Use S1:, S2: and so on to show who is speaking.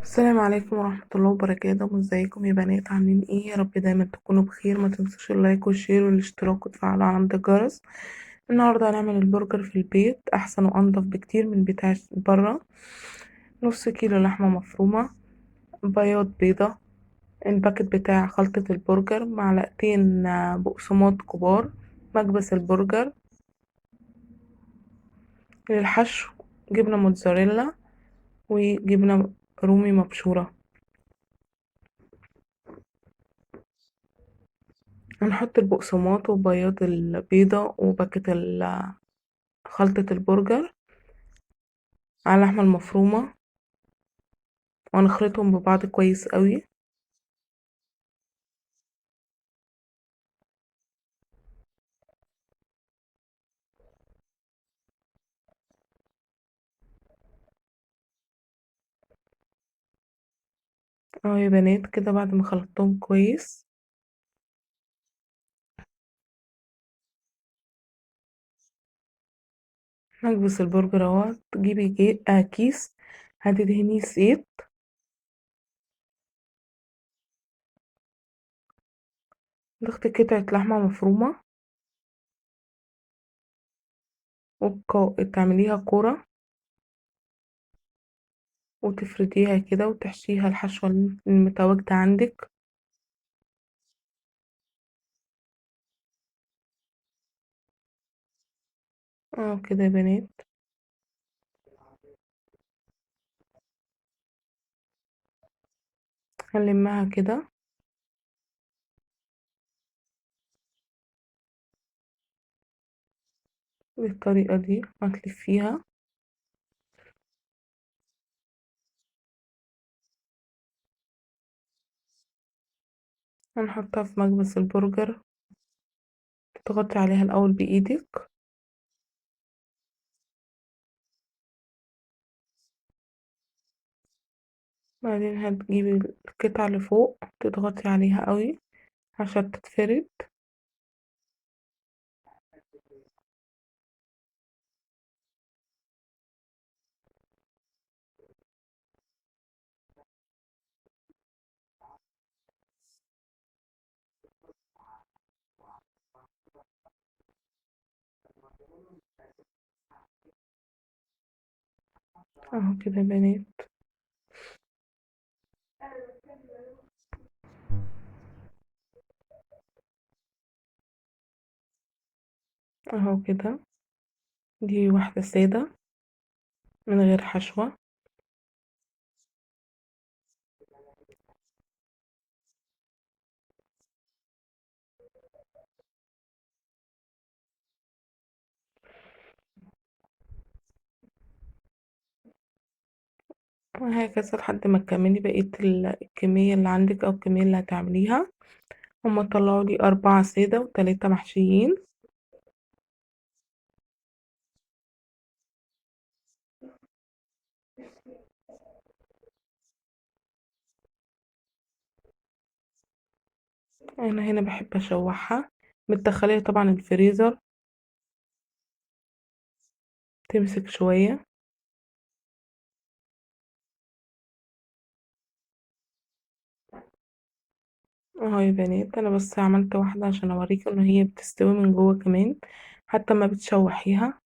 S1: السلام عليكم ورحمة الله وبركاته. ازيكم يا بنات؟ عاملين ايه؟ يا رب دايما تكونوا بخير. ما تنسوش اللايك والشير والاشتراك وتفعلوا علامة الجرس. النهاردة هنعمل البرجر في البيت، احسن وانضف بكتير من بتاع برا. نص كيلو لحمة مفرومة، بياض بيضة، الباكت بتاع خلطة البرجر، معلقتين بقسماط كبار، مكبس البرجر للحشو، جبنة موتزاريلا وجبنة رومي مبشورة. هنحط البقسماط وبياض البيضة وباكت خلطة البرجر على اللحمة المفرومة، وهنخلطهم ببعض كويس قوي. اهو يا بنات كده بعد ما خلطتهم كويس هكبس البرجر اهو. تجيبي كيس، هتدهنيه زيت، تاخدي قطعة لحمة مفرومة تعمليها كرة وتفرديها كده وتحشيها الحشوة المتواجدة عندك. اه كده يا بنات. هنلمها كده بالطريقة دي، هتلفيها. هنحطها في مكبس البرجر، تغطي عليها الأول بإيدك، بعدين هتجيبي القطعة اللي فوق تضغطي عليها قوي عشان تتفرد. اهو كده يا بنات. اهو كده، دي واحدة سادة من غير حشوة. وهكذا لحد ما تكملي بقية الكمية اللي عندك أو الكمية اللي هتعمليها. هما طلعوا لي 4 سادة و3 محشيين. أنا هنا بحب أشوحها، متدخليها طبعا الفريزر تمسك شوية. اهو يا بنات، أنا بس عملت واحدة عشان أوريك إن هي بتستوي من جوه كمان حتى ما بتشوحيها.